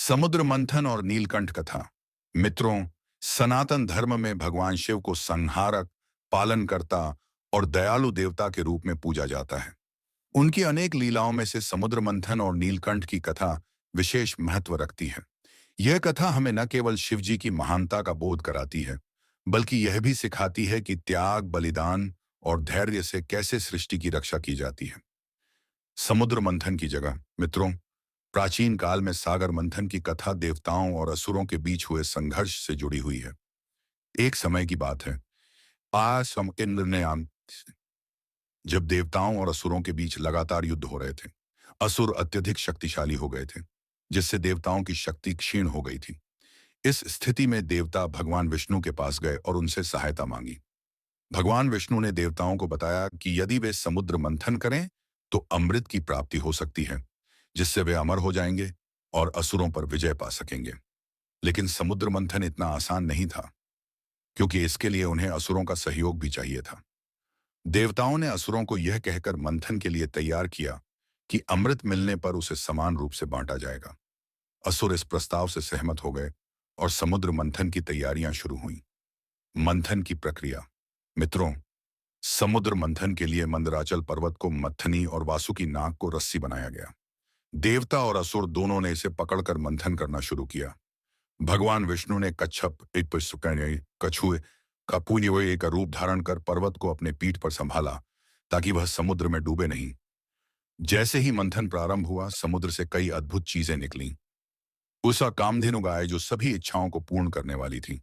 समुद्र मंथन और नीलकंठ कथा। मित्रों, सनातन धर्म में भगवान शिव को संहारक, पालनकर्ता और दयालु देवता के रूप में पूजा जाता है। उनकी अनेक लीलाओं में से समुद्र मंथन और नीलकंठ की कथा विशेष महत्व रखती है। यह कथा हमें न केवल शिव जी की महानता का बोध कराती है, बल्कि यह भी सिखाती है कि त्याग, बलिदान और धैर्य से कैसे सृष्टि की रक्षा की जाती है। समुद्र मंथन की जगह, मित्रों, प्राचीन काल में सागर मंथन की कथा देवताओं और असुरों के बीच हुए संघर्ष से जुड़ी हुई है। एक समय की बात है, इंद्र ने जब देवताओं और असुरों के बीच लगातार युद्ध हो रहे थे। असुर अत्यधिक शक्तिशाली हो गए थे, जिससे देवताओं की शक्ति क्षीण हो गई थी। इस स्थिति में देवता भगवान विष्णु के पास गए और उनसे सहायता मांगी। भगवान विष्णु ने देवताओं को बताया कि यदि वे समुद्र मंथन करें तो अमृत की प्राप्ति हो सकती है, जिससे वे अमर हो जाएंगे और असुरों पर विजय पा सकेंगे। लेकिन समुद्र मंथन इतना आसान नहीं था, क्योंकि इसके लिए उन्हें असुरों का सहयोग भी चाहिए था। देवताओं ने असुरों को यह कहकर मंथन के लिए तैयार किया कि अमृत मिलने पर उसे समान रूप से बांटा जाएगा। असुर इस प्रस्ताव से सहमत हो गए और समुद्र मंथन की तैयारियां शुरू हुई। मंथन की प्रक्रिया, मित्रों, समुद्र मंथन के लिए मंदराचल पर्वत को मथनी और वासुकी नाग को रस्सी बनाया गया। देवता और असुर दोनों ने इसे पकड़कर मंथन करना शुरू किया। भगवान विष्णु ने कच्छप, एक कछुए का पुण्य का रूप धारण कर पर्वत को अपने पीठ पर संभाला, ताकि वह समुद्र में डूबे नहीं। जैसे ही मंथन प्रारंभ हुआ, समुद्र से कई अद्भुत चीजें निकलीं। उषा कामधेनु गाय जो सभी इच्छाओं को पूर्ण करने वाली थी,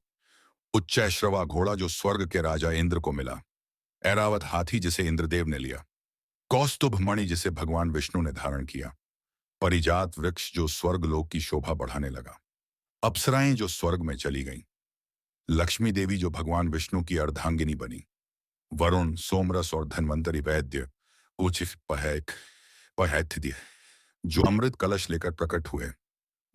उच्चैश्रवा घोड़ा जो स्वर्ग के राजा इंद्र को मिला, ऐरावत हाथी जिसे इंद्रदेव ने लिया, कौस्तुभ मणि जिसे भगवान विष्णु ने धारण किया, परिजात वृक्ष जो स्वर्ग लोक की शोभा बढ़ाने लगा, अप्सराएं जो स्वर्ग में चली गईं, लक्ष्मी देवी जो भगवान विष्णु की अर्धांगिनी बनी, वरुण, सोमरस और धन्वंतरी वैद्य उचित पहैथ्य जो अमृत कलश लेकर प्रकट हुए।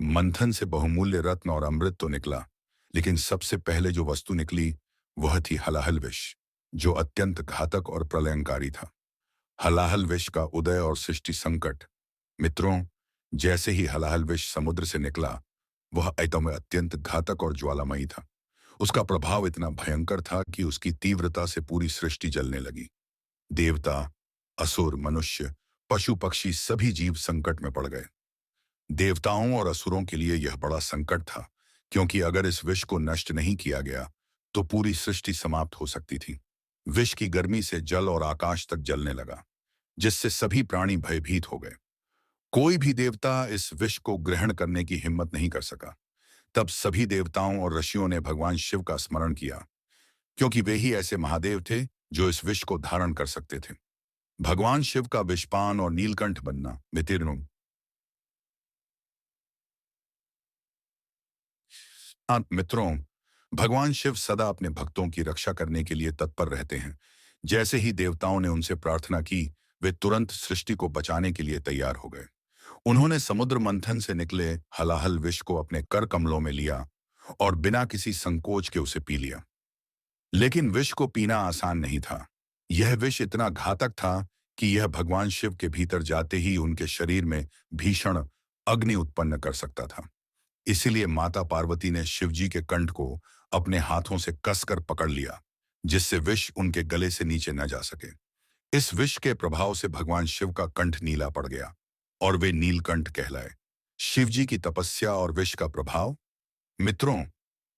मंथन से बहुमूल्य रत्न और अमृत तो निकला, लेकिन सबसे पहले जो वस्तु निकली वह थी हलाहल विष, जो अत्यंत घातक और प्रलयंकारी था। हलाहल विष का उदय और सृष्टि संकट। मित्रों, जैसे ही हलाहल विष समुद्र से निकला, वह ऐतों में अत्यंत घातक और ज्वालामयी था। उसका प्रभाव इतना भयंकर था कि उसकी तीव्रता से पूरी सृष्टि जलने लगी। देवता, असुर, मनुष्य, पशु पक्षी सभी जीव संकट में पड़ गए। देवताओं और असुरों के लिए यह बड़ा संकट था, क्योंकि अगर इस विष को नष्ट नहीं किया गया तो पूरी सृष्टि समाप्त हो सकती थी। विष की गर्मी से जल और आकाश तक जलने लगा, जिससे सभी प्राणी भयभीत हो गए। कोई भी देवता इस विष को ग्रहण करने की हिम्मत नहीं कर सका। तब सभी देवताओं और ऋषियों ने भगवान शिव का स्मरण किया, क्योंकि वे ही ऐसे महादेव थे जो इस विष को धारण कर सकते थे। भगवान शिव का विषपान और नीलकंठ बनना। मित्रों, भगवान शिव सदा अपने भक्तों की रक्षा करने के लिए तत्पर रहते हैं। जैसे ही देवताओं ने उनसे प्रार्थना की, वे तुरंत सृष्टि को बचाने के लिए तैयार हो गए। उन्होंने समुद्र मंथन से निकले हलाहल विष को अपने कर कमलों में लिया और बिना किसी संकोच के उसे पी लिया। लेकिन विष को पीना आसान नहीं था। यह विष इतना घातक था कि यह भगवान शिव के भीतर जाते ही उनके शरीर में भीषण अग्नि उत्पन्न कर सकता था। इसीलिए माता पार्वती ने शिवजी के कंठ को अपने हाथों से कसकर पकड़ लिया, जिससे विष उनके गले से नीचे न जा सके। इस विष के प्रभाव से भगवान शिव का कंठ नीला पड़ गया और वे नीलकंठ कहलाए। शिवजी की तपस्या और विष का प्रभाव। मित्रों,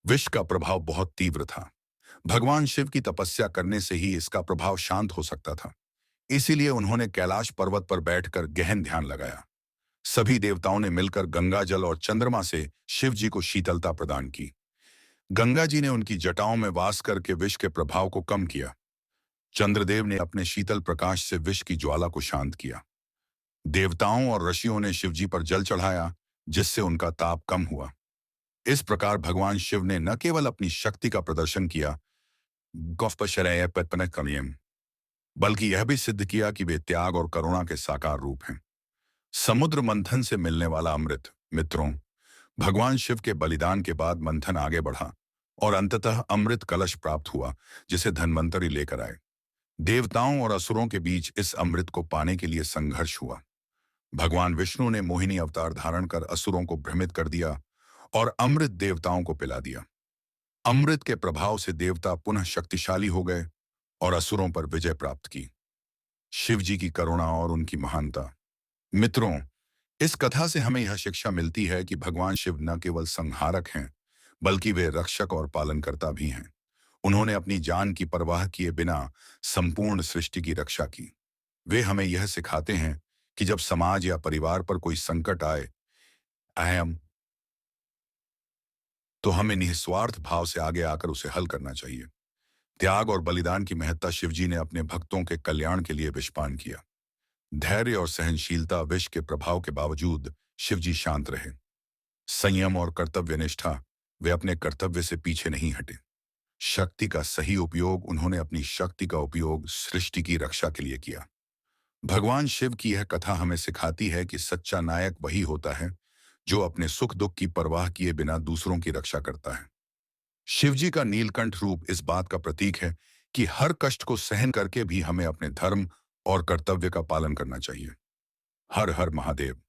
विष का प्रभाव बहुत तीव्र था। भगवान शिव की तपस्या करने से ही इसका प्रभाव शांत हो सकता था। इसीलिए उन्होंने कैलाश पर्वत पर बैठकर गहन ध्यान लगाया। सभी देवताओं ने मिलकर गंगा जल और चंद्रमा से शिव जी को शीतलता प्रदान की। गंगा जी ने उनकी जटाओं में वास करके विष के प्रभाव को कम किया। चंद्रदेव ने अपने शीतल प्रकाश से विष की ज्वाला को शांत किया। देवताओं और ऋषियों ने शिवजी पर जल चढ़ाया, जिससे उनका ताप कम हुआ। इस प्रकार भगवान शिव ने न केवल अपनी शक्ति का प्रदर्शन किया, बल्कि यह भी सिद्ध किया कि वे त्याग और करुणा के साकार रूप हैं। समुद्र मंथन से मिलने वाला अमृत। मित्रों, भगवान शिव के बलिदान के बाद मंथन आगे बढ़ा और अंततः अमृत कलश प्राप्त हुआ, जिसे धन्वंतरी लेकर आए। देवताओं और असुरों के बीच इस अमृत को पाने के लिए संघर्ष हुआ। भगवान विष्णु ने मोहिनी अवतार धारण कर असुरों को भ्रमित कर दिया और अमृत देवताओं को पिला दिया। अमृत के प्रभाव से देवता पुनः शक्तिशाली हो गए और असुरों पर विजय प्राप्त की। शिव जी की करुणा और उनकी महानता। मित्रों, इस कथा से हमें यह शिक्षा मिलती है कि भगवान शिव न केवल संहारक हैं, बल्कि वे रक्षक और पालनकर्ता भी हैं। उन्होंने अपनी जान की परवाह किए बिना संपूर्ण सृष्टि की रक्षा की। वे हमें यह सिखाते हैं कि जब समाज या परिवार पर कोई संकट आए, अहम तो हमें निस्वार्थ भाव से आगे आकर उसे हल करना चाहिए। त्याग और बलिदान की महत्ता। शिवजी ने अपने भक्तों के कल्याण के लिए विषपान किया। धैर्य और सहनशीलता। विष के प्रभाव के बावजूद शिवजी शांत रहे। संयम और कर्तव्य निष्ठा। वे अपने कर्तव्य से पीछे नहीं हटे। शक्ति का सही उपयोग। उन्होंने अपनी शक्ति का उपयोग सृष्टि की रक्षा के लिए किया। भगवान शिव की यह कथा हमें सिखाती है कि सच्चा नायक वही होता है जो अपने सुख दुख की परवाह किए बिना दूसरों की रक्षा करता है। शिवजी का नीलकंठ रूप इस बात का प्रतीक है कि हर कष्ट को सहन करके भी हमें अपने धर्म और कर्तव्य का पालन करना चाहिए। हर हर महादेव।